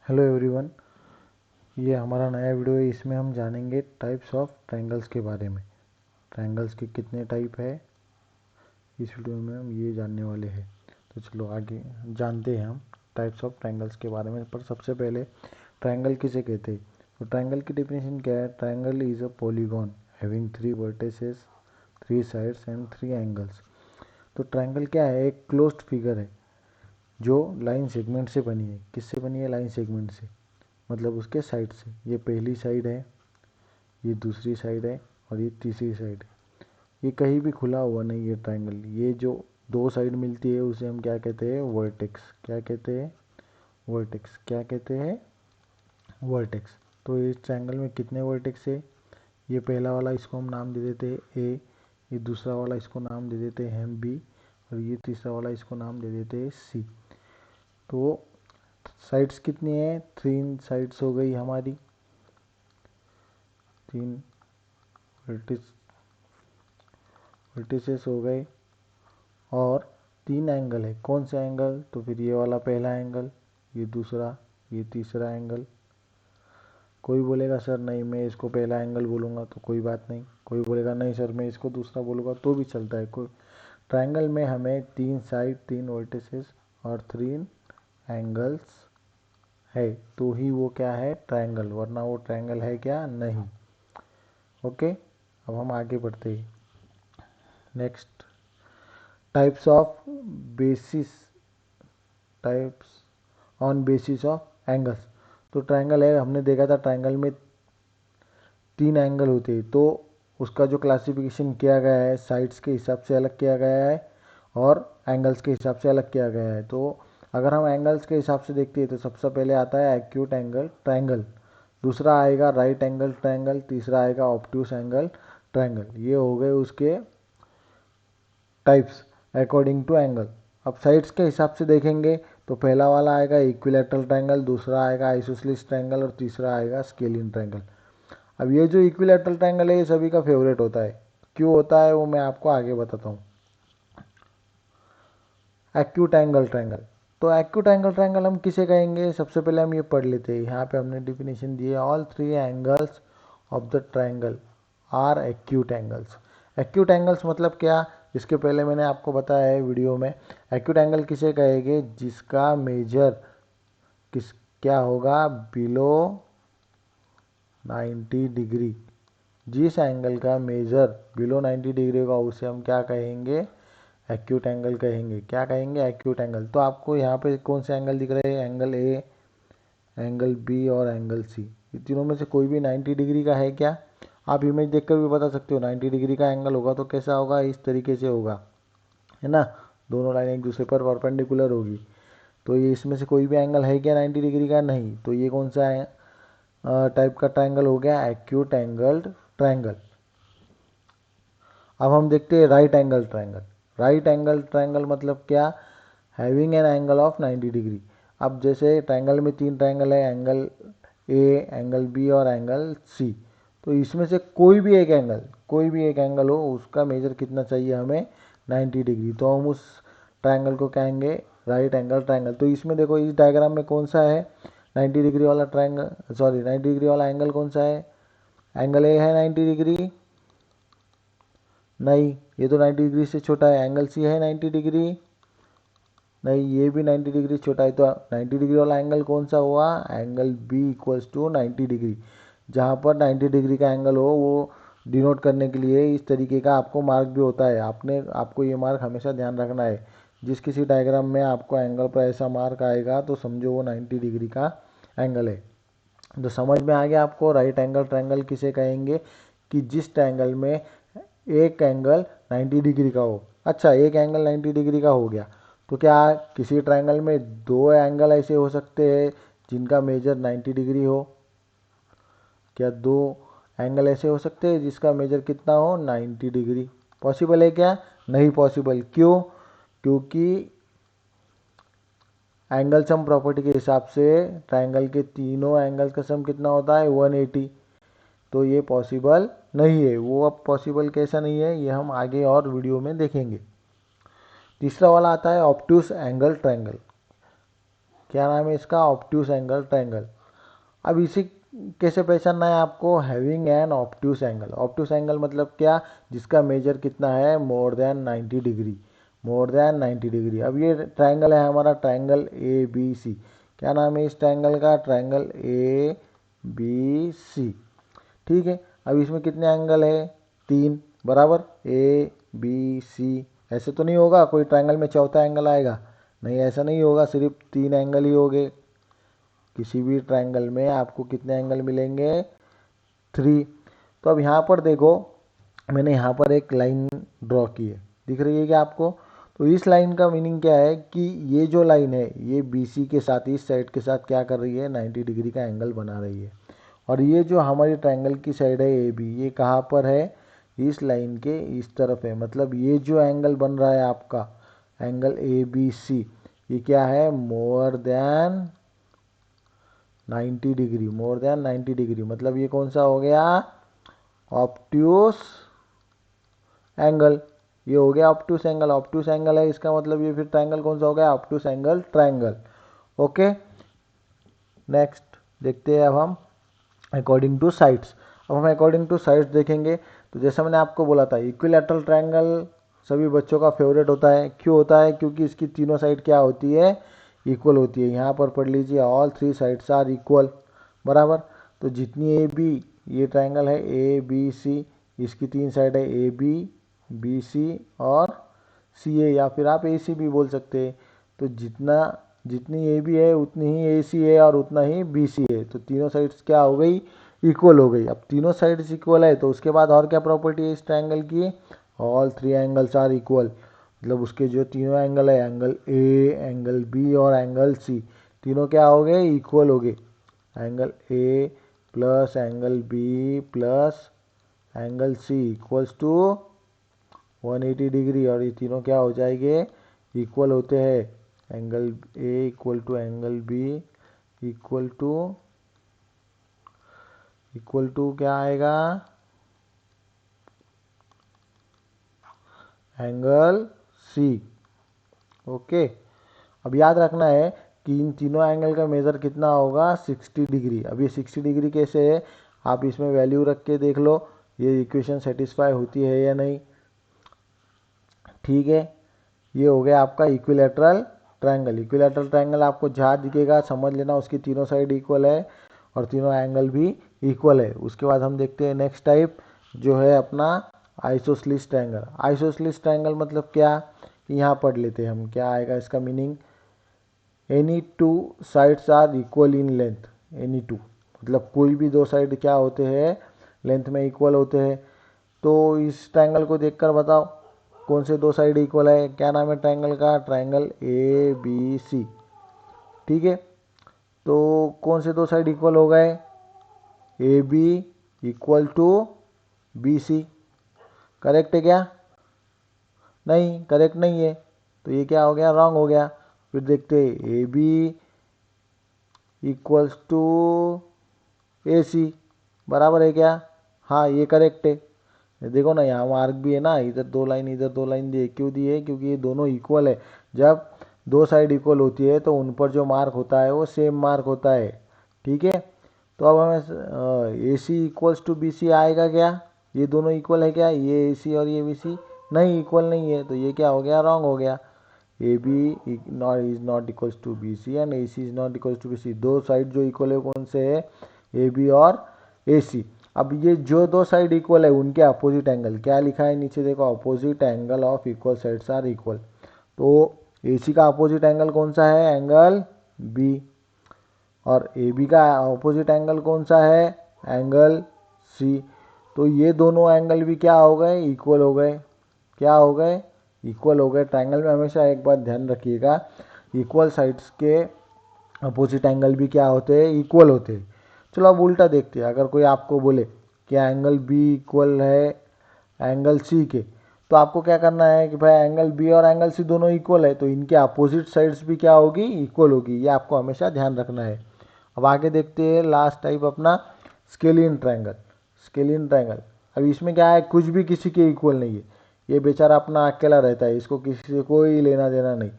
Hello everyone, ये हमारा नया वीडियो है। इसमें हम जानेंगे टाइप्स ऑफ ट्रायंगल्स के बारे में। ट्रायंगल्स के कितने टाइप है, इस वीडियो में हम ये जानने वाले हैं। तो चलो आगे जानते हैं हम टाइप्स ऑफ ट्रायंगल्स के बारे में। पर सबसे पहले ट्रायंगल किसे कहते हैं? तो ट्रायंगल की डेफिनेशन क्या है? Triangle is a polygon having 3 vertices, 3 sides and 3 angles. तो ट्रायंगल क्या है? एक क्लोज्ड फिगर है जो लाइन सेगमेंट से बनी है। किससे बनी है? लाइन सेगमेंट से, मतलब उसके साइड से। ये पहली साइड है, ये दूसरी साइड है और ये तीसरी साइड है। ये कहीं भी खुला हुआ नहीं है ट्रायंगल। ये जो दो साइड मिलती है उसे हम क्या कहते हैं? वर्टेक्स। क्या कहते हैं? वर्टेक्स। क्या कहते हैं? वर्टेक्स। तो इस ट्रायंगल में कितने वर्टेक्स है? ये पहला वाला, इसको हम नाम दे देते हैं ए। ये दूसरा वाला, इसको नाम दे देते हैं हम बी। और ये तीसरा वाला, इसको नाम दे देते हैं सी। तो साइड्स कितनी है? 3 साइड्स हो गई हमारी, 3 वर्टिसेस हो गए। और 3 एंगल है। कौन सा एंगल? तो फिर ये वाला पहला एंगल, ये दूसरा, ये तीसरा एंगल। कोई बोलेगा सर नहीं मैं इसको पहला एंगल बोलूँगा, तो कोई बात नहीं। कोई बोलेगा नहीं सर मैं इसको दूसरा बोलूँगा, तो भी चलता है। कोई ट्रायंगल में हमें 3 साइड, 3 वर्टिसेस और 3 एंगल्स है, तो ही वो क्या है? ट्रायंगल। वरना वो ट्रायंगल है क्या? नहीं। ओके, अब हम आगे बढ़ते हैं। Next, types of basis, types on basis of angles. तो ट्रायंगल है, हमने देखा था ट्रायंगल में 3 एंगल होते हैं। तो उसका जो क्लासिफिकेशन किया गया है, साइड्स के हिसाब से अलग किया गया है और एंगल्स के हिसाब से अलग किया गया है। तो अगर हम एंगल्स के हिसाब से देखते हैं तो सबसे पहले आता है एक्यूट एंगल ट्रायंगल, दूसरा आएगा राइट एंगल ट्रायंगल, तीसरा आएगा ऑब्ट्यूस एंगल ट्रायंगल। ये हो गए उसके टाइप्स अकॉर्डिंग टू एंगल। अब साइड्स के हिसाब से देखेंगे तो पहला वाला आएगा इक्विलैटरल ट्रायंगल, दूसरा आएगा आइसोसेलेस ट्रायंगल और तीसरा आएगा स्केलिन ट्रायंगल। अब ये जो इक्विलैटरल ट्रायंगल है ये सभी का फेवरेट होता है। क्यों होता है वो मैं आपको आगे बताता हूँ। एक्यूट एंगल ट्रायंगल, तो एक्यूट एंगल ट्रायंगल हम किसे कहेंगे? सबसे पहले हम ये पढ़ लेते हैं। यहाँ पे हमने डिफिनेशन दी है, all 3 angles of the triangle are acute angles. Acute angles मतलब क्या? इसके पहले मैंने आपको बताया है वीडियो में। एक्यूट एंगल किसे कहेंगे? जिसका मेजर किस क्या होगा? Below 90 degree. जिस एंगल का मेजर बिलो 90 डिग्री होगा उसे हम क्या कहेंगे? एक्यूट एंगल कहेंगे। क्या कहेंगे? Acute angle. तो आपको यहाँ पे कौन से एंगल दिख रहे हैं? एंगल ए, एंगल बी और एंगल सी। ये तीनों में से कोई भी 90 डिग्री का है क्या? आप इमेज देखकर भी बता सकते हो। 90 डिग्री का एंगल होगा तो कैसा होगा? इस तरीके से होगा, है ना। दोनों लाइन एक दूसरे पर परपेंडिकुलर होगी। तो ये इसमें से कोई भी एंगल है क्या 90 डिग्री का? नहीं। तो ये कौन सा टाइप का ट्रायंगल हो गया? Acute angle triangle. अब हम देखते हैं right angle triangle. Right angle triangle मतलब क्या? Having an angle of 90 degree. अब जैसे ट्रायंगल में 3 ट्रायंगल है, एंगल ए, एंगल बी और एंगल सी। तो इसमें से कोई भी एक एंगल, कोई भी एक एंगल हो, उसका मेजर कितना चाहिए हमें? 90 डिग्री। तो हम उस ट्रायंगल को कहेंगे राइट एंगल ट्रायंगल। तो इसमें देखो, इस डायग्राम में कौन सा है 90 डिग्री वाला ट्रायंगल? सॉरी, 90 डिग्री वाला एंगल कौन सा है? एंगल ए है 90 डिग्री? नहीं, ये तो 90 डिग्री से छोटा है। एंगल सी है 90 डिग्री? नहीं, ये भी 90 डिग्री छोटा है। तो 90 डिग्री वाला एंगल कौन सा हुआ? Angle B equals to 90 degree. जहाँ पर 90 डिग्री का एंगल हो वो डिनोट करने के लिए इस तरीके का आपको मार्क भी होता है। आपको ये मार्क हमेशा ध्यान रखना है। जिस किसी डायग्राम में आपको एंगल पर ऐसा मार्क आएगा तो समझो वो 90 डिग्री का एंगल है। तो समझ में आ गया आपको राइट एंगल ट्रायंगल किसे कहेंगे? कि जिस ट्रायंगल में एक एंगल 90 डिग्री का हो। अच्छा, एक एंगल 90 डिग्री का हो गया, तो क्या किसी ट्रायंगल में 2 एंगल ऐसे हो सकते हैं जिनका मेजर 90 डिग्री हो? क्या 2 एंगल ऐसे हो सकते हैं जिसका मेजर कितना हो? 90 डिग्री। पॉसिबल है क्या? नहीं पॉसिबल। क्यों? क्योंकि एंगल सम प्रॉपर्टी के हिसाब से ट्रायंगल के तीनों एंगल्स का सम कितना होता है? 180। तो ये पॉसिबल नहीं है। वो अब पॉसिबल कैसा नहीं है ये हम आगे और वीडियो में देखेंगे। तीसरा वाला आता है ऑब्ट्यूस एंगल ट्रायंगल। क्या नाम है इसका, ऑब्ट्यूस एंगल ट्रायंगल। अब इसे कैसे पहचानना है आपको, having an obtuse angle. Obtuse angle मतलब क्या, जिसका मेजर कितना है, more than 90 degree, more than 90 degree. अब ये ट्रायंगल है हमारा, ट्रायंगल ए बी सी। क्या नाम है इस ट्रायंगल का, ट्रायंगल ए बी सी। ठीक है, अब इसमें कितने एंगल है, 3, बराबर, ए बी सी। ऐसे तो नहीं होगा कोई ट्रायंगल में चौथा एंगल आएगा, नहीं ऐसा नहीं होगा, सिर्फ 3 एंगल ही होंगे। किसी भी ट्रायंगल में आपको कितने एंगल मिलेंगे, 3। तो अब यहाँ पर देखो, मैंने यहाँ पर एक लाइन ड्रॉ की है, दिख रही है क्या आपको। तो इस लाइन का मीनिंग क्या है कि ये जो लाइन है ये BC के साथ, इस साइड के साथ क्या कर रही है, 90 डिग्री का एंगल बना रही है। और ये जो हमारी ट्रायंगल की साइड है AB, ये कहाँ पर है, इस लाइन के इस तरफ है। मतलब ये जो एंगल बन रहा है आपका, एंगल ABC, ये क्या है, more than 90 degree, more than 90 degree. मतलब ये कौन सा हो गया, ऑब्ट्यूस एंगल। ये हो गया ऑब्ट्यूस एंगल, ऑब्ट्यूस एंगल है इसका मतलब ये फिर ट्रायंगल कौन सा हो गया, obtuse angle triangle. Okay, next देखते हैं अब हम अकॉर्डिंग टू साइड्स। अब हम अकॉर्डिंग टू साइड्स देखेंगे। तो जैसा मैंने आपको बोला था, इक्विलैटरल ट्रायंगल सभी बच्चों का फेवरेट होता है। क्यों होता है, क्योंकि इसकी तीनों साइड क्या होती है, इक्वल होती है। यहाँ पर पढ़ लीजिए, ऑल 3 साइड्स आर इक्वल, बराबर। तो जितनी ए बी, ये ट्रायंगल है ए बी सी, इसकी 3 साइड है ए बी, बी सी और सी ए, या फिर आप ए सी भी बोल सकते हैं। तो जितनी ए बी है उतनी ही ए सी है और उतना ही बी सी है। तो तीनों साइड्स क्या हो गई, इक्वल हो गई। अब तीनों साइड्स इक्वल है तो उसके बाद और क्या प्रॉपर्टी है इस ट्रायंगल की, ऑल 3 एंगल्स आर इक्वल। मतलब उसके जो तीनों एंगल है, एंगल ए, एंगल बी और एंगल सी, तीनों क्या हो गए, इक्वल हो गए। Angle A plus angle B plus angle C equals to 180 degree, और ये तीनों क्या हो जाएंगे, इक्वल होते हैं। Angle A equal to angle B equal to क्या आएगा, एंगल सी। ओके, अब याद रखना है कि इन तीनों एंगल का मेजर कितना होगा, 60 डिग्री। अब ये 60 डिग्री कैसे है, आप इसमें वैल्यू रख के देख लो, ये इक्वेशन सेटिस्फाई होती है या नहीं। ठीक है, ये हो गया आपका इक्विलैटरल ट्रायंगल। इक्विलैटरल ट्रायंगल आपको जहाँ दिखेगा समझ लेना उसकी तीनों साइड इक्वल है और तीनों एंगल भी इक्वल है। उसके बाद हम देखते हैं नेक्स्ट टाइप, जो है अपना आइसोसेलेस ट्रायंगल। आइसोसेलेस ट्रायंगल मतलब क्या, यहाँ पढ़ लेते हैं हम, क्या आएगा इसका meaning, any 2 sides are equal in length. Any 2 मतलब कोई भी 2 साइड क्या होते हैं, लेंथ में इक्वल होते हैं। तो इस ट्रायंगल को देखकर बताओ कौन से 2 साइड इक्वल है। क्या नाम है ट्रायंगल का, ट्रायंगल ए बी सी। ठीक है, तो कौन से 2 साइड इक्वल हो गए, A B equal to B C. Correct है क्या, नहीं करेक्ट नहीं है, तो ये क्या हो गया, रॉन्ग हो गया। फिर देखते हैं, ए बी इक्वल्स टू ए सी, बराबर है क्या, हाँ ये करेक्ट है। देखो ना यहाँ मार्क भी है ना, इधर 2 लाइन इधर 2 लाइन दिए, क्यों दिए, क्योंकि ये दोनों इक्वल है। जब 2 साइड इक्वल होती है तो उन पर जो मार्क होता है वो सेम मार्क होता है। ठीक है, तो अब हमें ए सी इक्वल्स टू बी सी आएगा क्या, ये दोनों इक्वल है क्या, ये ए सी और ये बी सी, नहीं इक्वल नहीं है, तो ये क्या हो गया, रॉन्ग हो गया। A B is not equals to B C and A C is not equals to B C. 2 side जो इक्वल है कौन से है, ए बी और ए सी। अब ये जो 2 साइड इक्वल है उनके अपोजिट एंगल क्या लिखा है नीचे देखो, opposite angle of equal sides are equal. तो ए सी का अपोजिट एंगल कौन सा है, एंगल बी, और ए बी का अपोजिट एंगल कौन सा है, एंगल सी। तो ये दोनों एंगल भी क्या हो गए, इक्वल हो गए। क्या हो गए, इक्वल हो गए। ट्रायंगल में हमेशा एक बात ध्यान रखिएगा, इक्वल साइड्स के अपोजिट एंगल भी क्या होते हैं, इक्वल होते हैं। चलो अब उल्टा देखते हैं, अगर कोई आपको बोले कि एंगल बी इक्वल है एंगल सी के, तो आपको क्या करना है कि भाई एंगल बी और एंगल सी दोनों इक्वल है, तो इनके अपोजिट साइड्स भी क्या होगी, इक्वल होगी। ये आपको हमेशा ध्यान रखना है। अब आगे देखते हैं लास्ट टाइप अपना स्केलियन ट्रायंगल। स्केलियन ट्रायंगल, अब इसमें क्या है, कुछ भी किसी के इक्वल नहीं है, ये बेचारा अपना अकेला रहता है, इसको किसी से कोई लेना देना नहीं।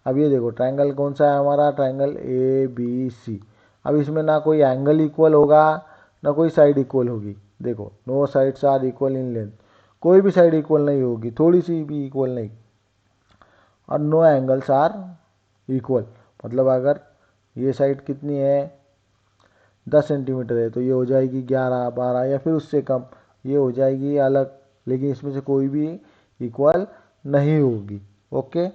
अब ये देखो ट्रायंगल कौन सा है हमारा, ट्रायंगल ए बी सी। अब इसमें ना कोई एंगल इक्वल होगा ना कोई साइड इक्वल होगी। देखो no sides are equal in length, कोई भी साइड इक्वल नहीं होगी, थोड़ी सी भी इक्वल नहीं। और नो एंगल्स आर इक्वल, मतलब अगर ये साइड कितनी है 10 सेंटीमीटर है तो ये हो जाएगी 11 12 या फिर उससे कम, ये हो जाएगी अलग, लेकिन इसमें से कोई भी इक्वल नहीं होगी। ओके,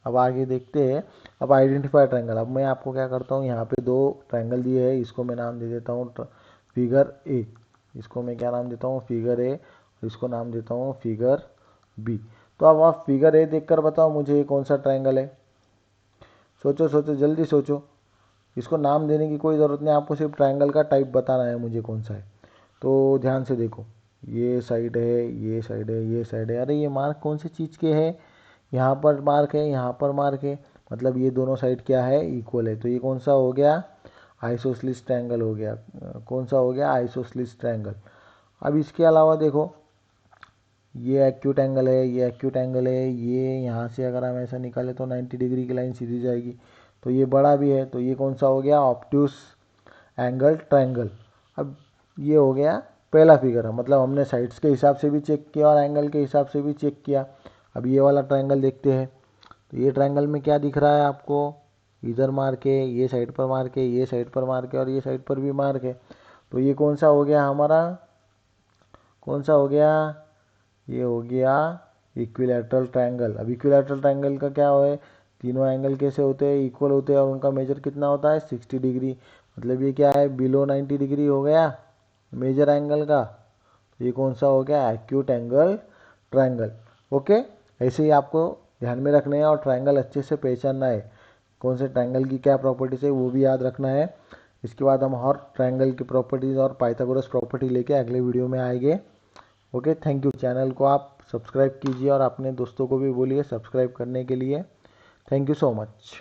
अब आगे देखते हैं। अब आइडेंटिफाई ट्रायंगल। अब मैं आपको क्या करता हूँ, यहाँ पे दो ट्रायंगल दिए हैं, इसको मैं नाम दे देता हूँ फिगर ए। इसको मैं क्या नाम देता हूँ, फिगर ए, और इसको नाम देता हूँ फिगर बी। तो अब आप फिगर ए देखकर बताओ मुझे ये कौन सा ट्रायंगल है। सोचो सोचो जल्दी सोचो, इसको नाम देने की कोई ज़रूरत नहीं, आपको सिर्फ ट्रायंगल का टाइप बताना है मुझे कौन सा है। तो ध्यान से देखो, ये साइड है, ये साइड है, ये साइड है। अरे ये मार्क कौन सी चीज़ के है, यहाँ पर मार्क है, यहाँ पर मार्क है, मतलब ये दोनों साइड क्या है, इक्वल है। तो ये कौन सा हो गया, आइसोसेलेस ट्रायंगल हो गया। कौन सा हो गया, आइसोसेलेस ट्रायंगल। अब इसके अलावा देखो, ये एक्यूट एंगल है, ये एक्यूट एंगल है, ये यहाँ से अगर हम ऐसा निकाले तो 90 डिग्री की लाइन सीधी जाएगी, तो ये बड़ा भी है। तो ये कौन सा हो गया, ऑब्ट्यूस एंगल ट्रायंगल। अब ये हो गया पहला फिगर है, मतलब हमने साइड्स के हिसाब से भी चेक किया और एंगल के हिसाब से भी चेक किया। अब ये वाला ट्रायंगल देखते हैं। तो ये ट्रायंगल में क्या दिख रहा है आपको, इधर मार्क है, ये साइड पर मार्क है, ये साइड पर मार्क है और ये साइड पर भी मार्क है। तो ये कौन सा हो गया हमारा, कौन सा हो गया, ये हो गया इक्विलैटरल ट्रायंगल। अब इक्विलैटरल ट्रायंगल का क्या है, तीनों एंगल कैसे होते हैं, इक्वल होते हैं और उनका मेजर कितना होता है 60 डिग्री। मतलब ये क्या है, बिलो 90 डिग्री हो गया मेजर एंगल का। ये कौन सा हो गया, एक्यूट एंगल ट्रायंगल। ओके, ऐसे ही आपको ध्यान में रखना है और ट्रायंगल अच्छे से पहचानना है, कौन से ट्रायंगल की क्या प्रॉपर्टीज है वो भी याद रखना है। इसके बाद हम और ट्रायंगल की प्रॉपर्टीज और पाइथागोरस प्रॉपर्टी लेके अगले वीडियो में आएंगे। Okay, thank you. चैनल को आप सब्सक्राइब कीजिए और अपने दोस्तों को भी बोलिए सब्सक्राइब करने के लिए। Thank you so much.